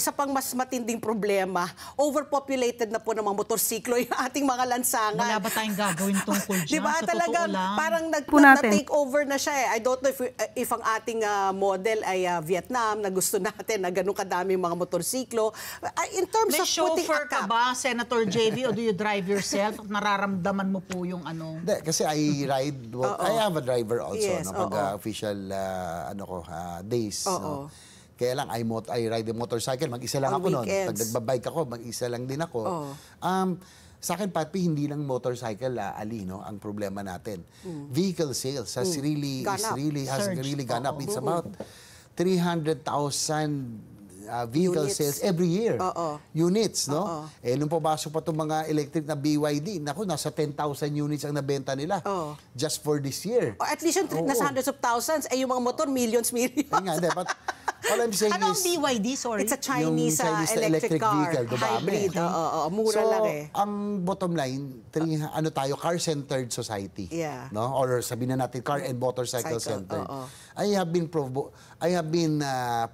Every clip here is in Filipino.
isa pang mas matinding problema, overpopulated na po ng mga motorsiklo yung ating mga lansangan. Wala ba tayong gagawin tungkol dyan? Diba? Sa Talagang totoo lang. parang na-take over na siya eh. I don't know if ang ating model ay Vietnam na gusto natin na ganun kadaming mga motorsiklo. In terms May of putting chauffeur a ka cap. ba, Senator JV, o do you drive yourself? At nararamdaman mo po yung ano? Hindi, kasi I ride, I have a driver also, Yes, no, pag official days. No? Kaya lang, I ride the motorcycle, mag-isa lang On ako noon. weekends. Pag nagbabike ako, mag-isa lang din ako. Sa akin, Patpi, hindi lang motorcycle, Ali, no, ang problema natin. Vehicle sales has really gone up. It's about 300,000 vehicle sales every year. Units, no? Eh, nung papasok pa itong mga electric na BYD, naku, nasa 10,000 units ang nabenta nila. Just for this year. At least yung nasa hundreds of thousands, ay yung mga motor, millions. Ay nga, hindi. But all I'm saying Ano ang is, BYD, sorry? It's a Chinese, na electric car. vehicle, dumami. Hybrid. Mura so, lang eh. ang bottom line, ano tayo, car-centered society. Yeah. No? Or sabihin na natin, car and motorcycle-centered. I have been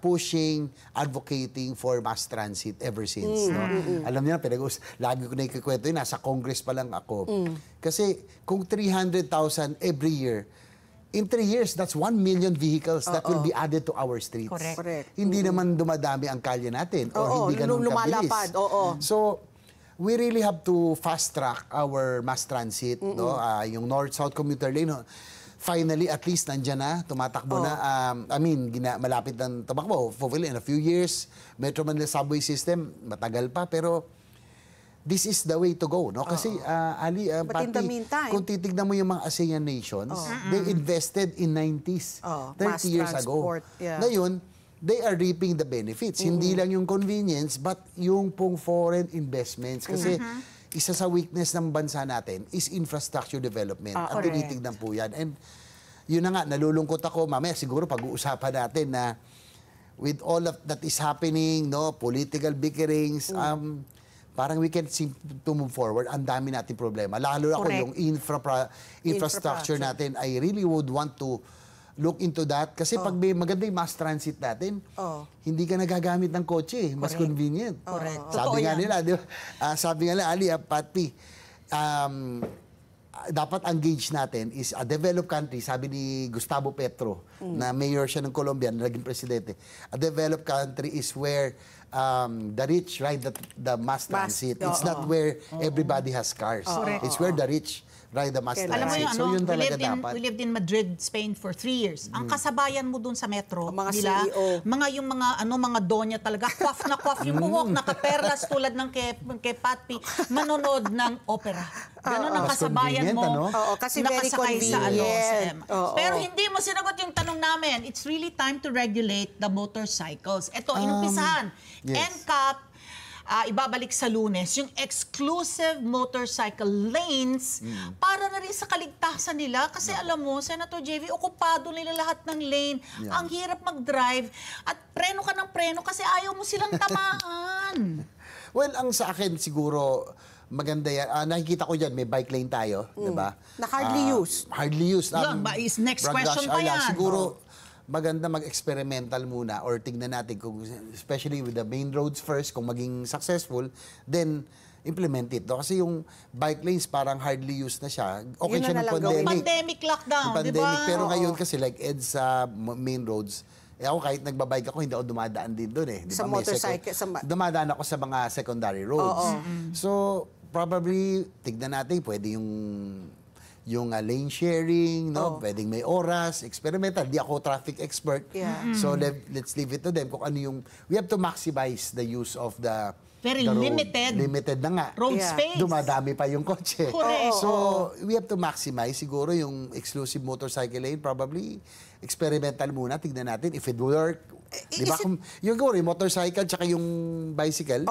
pushing, advocating for mass transit ever since. No? Alam niyo na, lagi ko na ikikwento yun, nasa Congress pa lang ako. Kasi kung 300,000 every year, in 3 years, that's 1 million vehicles that will be added to our streets. Correct. Hindi naman dumadami ang kalye natin or hindi ganun kabilis. So, we really have to fast-track our mass transit, no? Yung North-South commuter lane, no? Finally, at least nandyan na, tumatakbo na. Malapit ng tumakbo. Hopefully, in a few years, Metro Manila subway system, matagal pa, pero this is the way to go, no? Kasi, Ali, But in the meantime, kung titignan mo yung mga ASEAN nations, they invested in 90s, 30 years ago. Ngayon, they are reaping the benefits. Hindi lang yung convenience, but yung pong foreign investments. Kasi, isa sa weakness ng bansa natin is infrastructure development. At tinitignan po yan. And yun na nga, nalulungkot ako. Mamaya siguro pag-uusapan natin na with all of that is happening, no, political bickerings, parang we can't seem to move forward. Ang dami natin problema. Lalo ako yung infrastructure natin. I really would want to look into that. Kasi pag may maganda yung mass transit natin, hindi ka nagagamit ng kotse. Mas convenient. Sabi nga nila, di ba? Sabi nga nila, Ali, Patpi, dapat engage natin is a developed country. Sabi ni Gustavo Petro, na mayor siya ng Colombia, na naging presidente. A developed country is where the rich ride the mass transit. It's not where everybody has cars. It's where the rich ride the mass transit. Alam mo yung so yun talaga dapat. We lived in Madrid, Spain for 3 years. Ang kasabayan mo dun sa metro, mga nila, CEO. mga donya talaga, quaff na quaff yung buhok, nakaperlas tulad ng kay Patpi, manonood ng opera. Ganon ang Mas kasabayan mo. convenient, kasi very nakasakay sa convenient. Pero hindi mo sinagot yung tanong namin. It's really time to regulate the motorcycles. Ito, inumpisahan. NCAP, ibabalik sa Lunes, yung exclusive motorcycle lanes para na rin sa kaligtasan nila. Kasi alam mo, Senator JV, okupado nila lahat ng lane. Ang hirap mag-drive at preno ka ng preno kasi ayaw mo silang tamaan. Well, ang sa akin siguro, maganda yan. Nakikita ko dyan, may bike lane tayo, di ba? Na hardly used. Hardly used. Yan, is next question pa yan. Siguro, maganda mag-experimental muna or tignan natin kung, especially with the main roads first, kung maging successful, then implement it. No? Kasi yung bike lanes parang hardly used na siya. Okay Yun siya na ng lang pandemic. Pandemic lockdown, di ba? Pero ngayon kasi like sa main roads, ako kahit nagbabike ako, hindi ako dumadaan din doon eh. Di Sa ba? motorcycle. Dumadaan ako sa mga secondary roads. So, probably, tignan natin, pwede yung lane sharing, no? Pwedeng may oras, experimental. Di ako traffic expert. So, let's leave it to them. Kung ano yung, we have to maximize the use of the Very limited. Limited na nga. Road space. Dumadami pa yung kotse. Correct. So, we have to maximize siguro yung exclusive motorcycle lane. Probably, experimental muna. Tignan natin if it will work. Di ba? Yung motorcycle tsaka yung bicycle,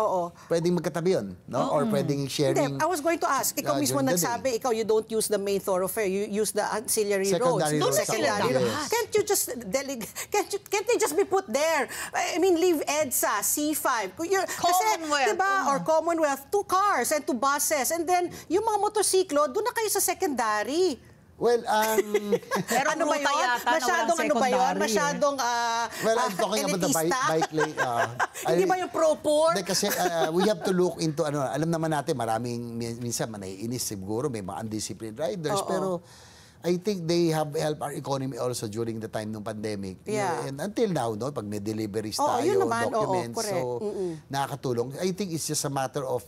pwedeng magkatabi yun. No? Or pwedeng sharing. Hindi, I was going to ask, ikaw mismo nagsabi, ikaw, you don't use the main thoroughfare, you use the ancillary roads. Secondary roads. Can't you just can't they just be put there? I mean, leave EDSA, C5. Commonwealth. Diba? Or Commonwealth, 2 cars and 2 buses. And then, yung mga motorsiklo, doon na kayo sa secondary. Well, Pero Ano ba ruta yun? yata na Masyadong walang ano ba yun? secondary, Masyadong well, I'm talking about the elitista? bike lane. Hindi ba yung pro-poor? Hindi, kasi we have to look into, alam naman natin, maraming, minsan manaiinis siguro, may mga undisciplined riders, pero I think they have helped our economy also during the time ng pandemic. Yeah. And until now, no, pag may deliveries Oo, tayo, yun naman. documents, Oo, correct. so nakakatulong. I think it's just a matter of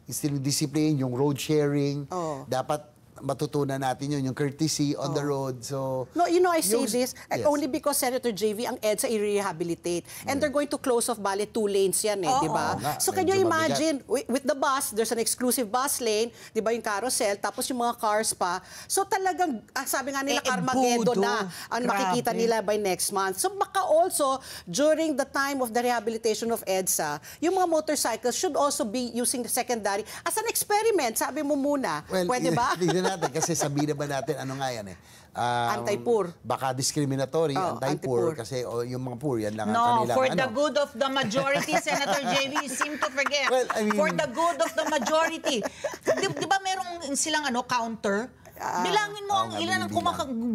still discipline, yung road sharing. Dapat matutunan natin yun, yung courtesy on the road. So, No, you know, I say yung- this yes. only because Senator JV, ang EDSA i-rehabilitate. And they're going to close off bali 2 lanes yan di ba? Oo nga, So can you medyo imagine, with the bus, there's an exclusive bus lane, di ba yung carousel, tapos yung mga cars pa. So talagang, sabi nga nila, Carmageddon na ang makikita nila by next month. So baka also, during the time of the rehabilitation of EDSA, yung mga motorcycles should also be using the secondary as an experiment. Sabi mo muna, well, pwede ba? Tignan natin, kasi sabihin naman natin, ano nga yan Anti-poor. Baka discriminatory, anti-poor, anti-poor. kasi yung mga poor, yan lang ang No, kanilang for the good of the majority, Senator JV, you seem to forget. Well, I mean- For the good of the majority. Di ba merong silang counter? Bilangin mo ang ilan ang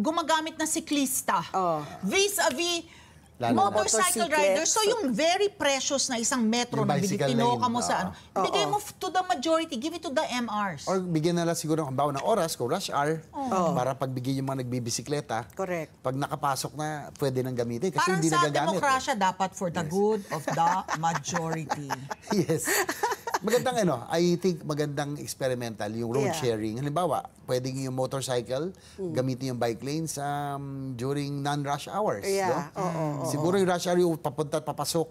gumagamit na siklista. Vis-a-vis Lalo na. motorcycle Motorcycle. riders. So yung very precious na isang metro Yung na bicycle tinoka lane. mo sa bigay mo to the majority, give it to the MRs. Or bigyan na lang siguro ng halimbawa ng oras, kung rush hour, para pagbigay yung mga nagbibisikleta. Correct. Pag nakapasok na, pwede nang gamitin. Kasi Parang hindi sa nagagamit. demokrasya, dapat for the good of the majority. Yes. Magandang I think magandang experimental yung road sharing. Halimbawa, pwedeng yung motorcycle, gamitin yung bike lanes during non-rush hours. Yeah. No? Siguro yung rush hour yung papunta at papasok,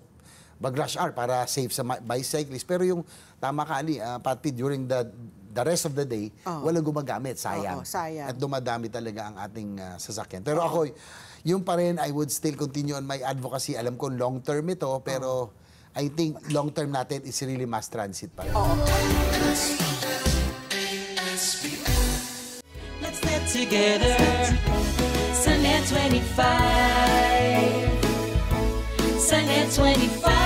mag-rush hour para safe sa bicyclist. Pero yung tama ka, Ali, Pati, during the rest of the day, walang gumagamit. Sayang. Sayang. At dumadami talaga ang ating sasakyan. Pero ako, yung pa rin, I would still continue on my advocacy. Alam ko long-term ito, pero I think long-term natin is really mass transit pa rin. Let's get together. Sunday 25. Sunday 25.